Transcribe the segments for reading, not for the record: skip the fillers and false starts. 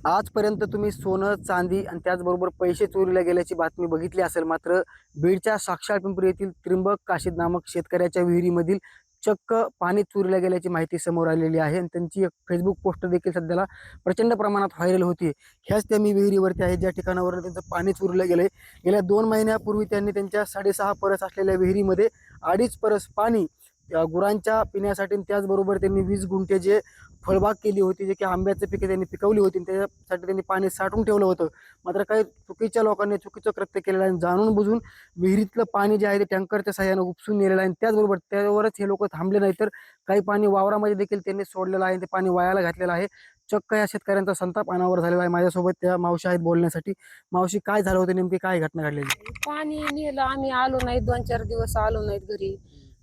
आजपर्यंत तुम्ही सोनं, चांदी आणि त्याचबरोबर पैसे चोरीला गेल्याची बातमी बघितली असेल. मात्र बीडच्या साक्षार पिंपरी येथील त्रिंबक काशीद नामक शेतकऱ्याच्या विहिरीमधील चक्क पाणी चोरीला गेल्याची माहिती समोर आलेली आहे आणि त्यांची एक फेसबुक पोस्ट देखील सध्याला प्रचंड प्रमाणात व्हायरल होती. ह्याच त्या मी विहिरीवरती आहे, ज्या ठिकाणावर त्यांचं पाणी चोरीला गेलंय. गेल्या 2 महिन्यापूर्वी त्यांनी त्यांच्या 6.5 परस असलेल्या विहिरीमध्ये 2.5 परस पाणी गुरांच्या पिण्यासाठी, त्याचबरोबर त्यांनी 20 गुंठे जे फळबाग केली होती, जे की आंब्याचे पिके त्यांनी पिकवली होती, त्यासाठी त्यांनी पाणी साठवून ठेवलं होतं. मात्र काही चुकीच्या लोकांनी चुकीचं कृत्य केलेलं आहे. जाणून बुजून विहिरीतलं पाणी जे आहे ते टँकरच्या साहाय्यानं उपसून नेलेलं आहे. त्याचबरोबर त्यावरच हे लोक थांबले नाही, तर काही पाणी वावरामध्ये देखील त्यांनी सोडलेलं आहे. ते पाणी वायाला घातलेलं आहे. चक्क या शेतकऱ्यांचा संताप अनावर झालेला आहे. माझ्यासोबत त्या मावशी आहेत बोलण्यासाठी. मावशी, काय झालं होतं, नेमकी काय घटना घडलेली? पाणी नेलं, आम्ही आलो नाही, 2-4 दिवस आलो नाहीत घरी.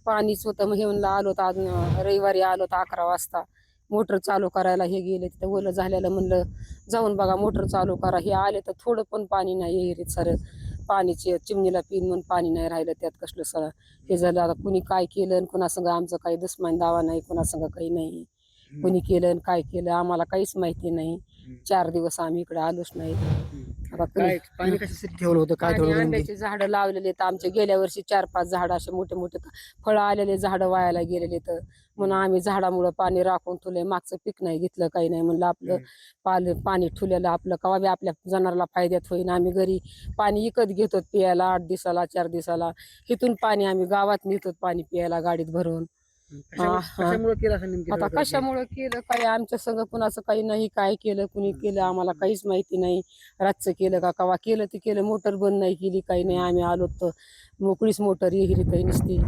पाणीच होतं. मग हे म्हणलं आलो तर आज रविवारी आलो तर 11 वाजता मोटर चालू करायला हे गेले, तिथं ओलं झालेलं. म्हणलं जाऊन बघा, मोटर चालू करा. हे आले तर थोडं पण पाणी नाही विहिरीत. सारं पाणीचे चिमणीला पिन म्हणून पाणी नाही राहिलं त्यात. कसलं सर हे झालं. आता कुणी काय केलं आणि कुणासंग आमचं काही दुश्मन दावा नाही, कुणासंग काही नाही. कुणी केलं आणि काय केलं आम्हाला काहीच माहिती नाही. 4 दिवस आम्ही इकडे आलोच नाही. आता काय पाणी कशासाठी ठेवलं होतं, काय आणि ठेवलं होतं नेमकी? आंब्याची झाडं लावलेले तर आमचे गेल्या वर्षी 4-5 झाडं असे मोठे मोठे फळं आलेले झाडं वायाला गेलेले. तर म्हणून आम्ही झाडामुळं पाणी राखून ठेवलंय. मागचं पीक नाही घेतलं, काही नाही. म्हणलं आपलं पाणी ठेवलेलं आपलं कवा बी आपल्या जनावराला फायद्यात होईन. आम्ही घरी पाणी विकत घेतो प्यायला, 8 दिवसाला 4 दिवसाला. इथून पाणी आम्ही गावात नेतो पाणी प्यायला गाडीत भरून. कशामुळे केलं असं नेमकी? आता कशामुळे केलं काय आमच्या संग कुणाचं काही नाही. काय केलं कुणी केलं आम्हाला काहीच माहिती नाही. रातचं केलं का कवा केलं ते केलं. मोटर बंद नाही केली, काही नाही. आम्ही आलो तर मोकळीच मोटर विहिरी काही नसती.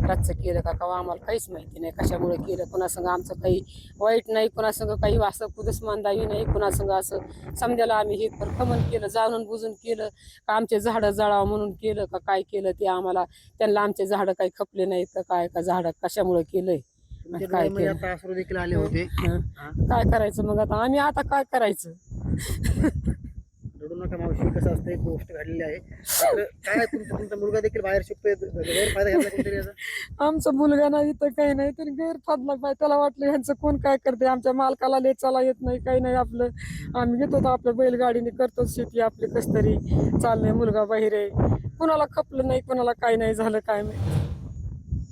रातचं केलं का कवा आम्हाला काहीच माहिती नाही. कशामुळे केलं कुणासंग आमचं काही वाईट नाही, कुणासंग काही असं कुदसमानदावी नाही, कुणासंग असं समजायला आम्ही हे परखमन केलं, जाणून बुजून केलं का आमचे झाडं जळावं म्हणून केलं का काय केलं ते आम्हाला. त्यांना आमचे झाडं काही खपले नाहीत तर काय का झाडं कशामुळे केलंय काय केलं. आता अश्रू देखील आले होते. काय करायचं मग आता काय करायचं. रडू नका मावशी, कसं असतं, एक गोष्ट घडलेली आहे. मात्र काय तुमचा मुलगा देखील बाहेर शिकतोय, गैरफायदा घेतला कोणतरी याचा? आमचा मुलगा नाही तर काही नाही, तरी गैरफायदा पाहिजे. त्याला वाटलं ह्यांचं कोण काय करते. आमच्या मालकाला लेचाला येत नाही, काही नाही. आपलं आम्ही घेतो तर आपल्या बैलगाडीने करतो शेती आपली. कस तरी चाललंय. मुलगा बाहेर आहे, कुणाला खपलं नाही, कुणाला काही नाही झालं काय नाही.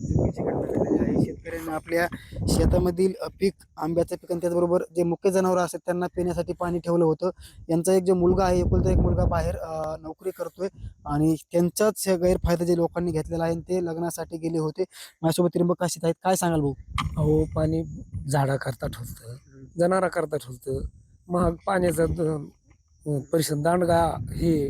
चुकीची घटना घडलेली आहे. शेतकऱ्यांना आपल्या शेतामधील पीक, आंब्याचं पीक आणि त्याचबरोबर जे मुख्य जनावर असतात त्यांना पिण्यासाठी पाणी ठेवलं होतं. यांचा एक जो मुलगा आहे, एकुलता एक मुलगा बाहेर नोकरी करतोय आणि त्यांचाच गैरफायदा जे लोकांनी घेतलेला आहे. ते लग्नासाठी गेले होते. माझ्यासोबत त्रिंबक काशीद आहेत. काय सांगाल भाऊ? अहो, पाणी झाडा करता ठेवतं, जनावरा करता ठेवतं. महाग पाण्याचा परिश्रम दांडगा हे.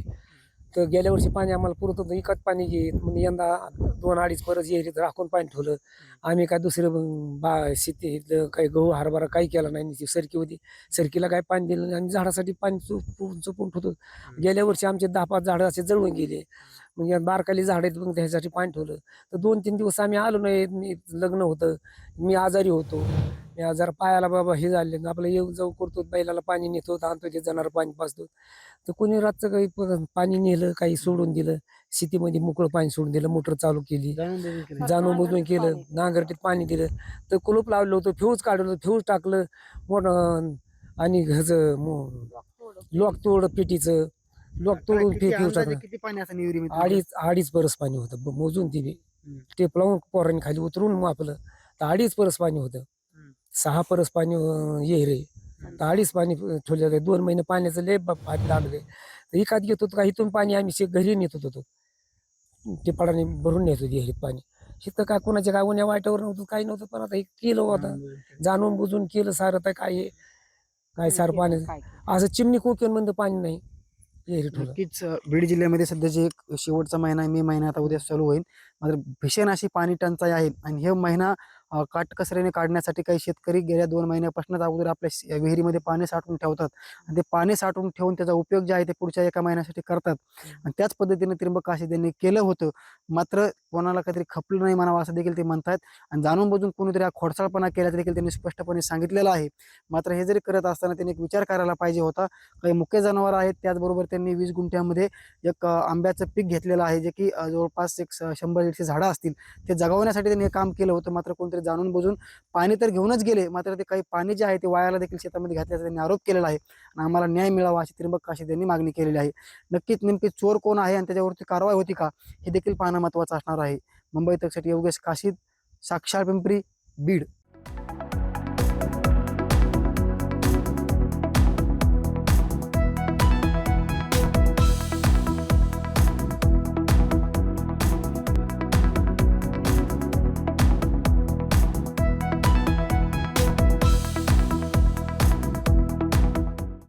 तर गेल्या वर्षी पाणी आम्हाला पुरत होतं, विकत पाणी घेत. म्हणजे यंदा 2-2.5 परस येरीत राखून पाणी ठेवलं. आम्ही काय दुसरं शेतीतलं काही गहू हरभरा काही केला नाही. नुसती सरकी होती, सरकीला काय पाणी दिलं नाही आणि झाडासाठी पाणी चुपून ठेवतो. गेल्या वर्षी आमचे 10-5 झाडं असे जळून गेले. म्हणजे बारकाली झाड आहेत, मग त्यासाठी पाणी ठेवलं. तर 2-3 दिवस आम्ही आलो नाही. मी लग्न होतं, मी आजारी होतो. मी जरा पायाला बाबा हे झाले, आपलं येऊन जाऊ करतो, बैलाला पाणी नेतो, आणतो, ते जनावर पाणी पाजतो. तर कोणी रातचं काही पाणी नेलं, काही सोडून दिलं. शेतीमध्ये मोकळं पाणी सोडून दिलं, मोटर चालू केली, जाणून बुजून केलं, नांगरटीत पाणी दिलं. तर कुलूप लावलं होतं, फ्यूज काढलं, फ्यूज टाकलं मोठं आणि ह्याचं लॉक तोड, पेटीचं लॉक तोडून फ्यूज टाकलं. किती पाणी असं विहिरीमध्ये? 2.5 परस पाणी होतं. मोजून ती टेप लावून पोरांनी खाली उतरून मापलं तर 2.5 परस पाणी होतं. 6 परस पाणी ये रे. तर 2.5 पाणी ठेवलेलं. 2 महिने पाण्याचं लय पाणी दांडले. तर एकात घेत होतो का, इथून पाणी आम्ही घरी नेत होतो. टिपाडाने भरून नेत होती विहिरीत पाणी. तिथं काय कोणाच्या काय उन्या वाईटावर नव्हतं, काही नव्हतं. पण आता हे केलं होतं, जाणून बुजून केलं सारं. तर काय सारं पाणी असं चिमणी कोकेन म्हणतं पाणी नाही विहिरीत ठेवलं. नक्कीच बीड जिल्ह्यामध्ये सध्याचे एक शेवटचा महिना आहे, मे महिना आता उद्या चालू होईल. मात्र भीषण अशी पाणी टंचाई आहे आणि हे महिना काटकसरीने काढण्यासाठी काही शेतकरी गेल्या 2 महिन्यापासूनच अगोदर आपल्या विहिरीमध्ये पाणी साठवून ठेवतात आणि ते पाणी साठवून ठेवून त्याचा उपयोग जे आहे ते पुढच्या 1 महिन्यासाठी करतात. आणि त्याच पद्धतीने त्रिंबक काशीद यांनी केलं होतं. मात्र कोणाला काहीतरी खपलं नाही म्हणावं असं देखील ते म्हणतात आणि जाणून बुजून कोणीतरी हा खोडसाळपणा केल्याचं देखील त्यांनी स्पष्टपणे सांगितलेलं आहे. मात्र हे जरी करत असताना त्यांनी एक विचार करायला पाहिजे होता. काही मुख्य जनावर आहेत, त्याचबरोबर त्यांनी 20 गुंठ्यामध्ये एक आंब्याचं पीक घेतलेलं आहे, जे की जवळपास एक 100-150 झाडं असतील. ते जगवण्यासाठी त्यांनी हे काम केलं होतं. मात्र कोणतरी जाणून बुजून पाणी तर घेऊनच गेले, मात्र ते काही पाणी जे आहे ते वायाला देखील शेतामध्ये घातल्याचा त्यांनी आरोप केलेला आहे आणि आम्हाला न्याय मिळावा अशी त्र्यंबक काशीद यांनी मागणी केलेली आहे. नक्कीच नेमकी चोर कोण आहे आणि त्याच्यावरती कारवाई होती का हे देखील पाहणं महत्त्वाचं असणार आहे. मुंबई तकसाठी योगेश काशीद, साक्षर पिंपरी, बीड.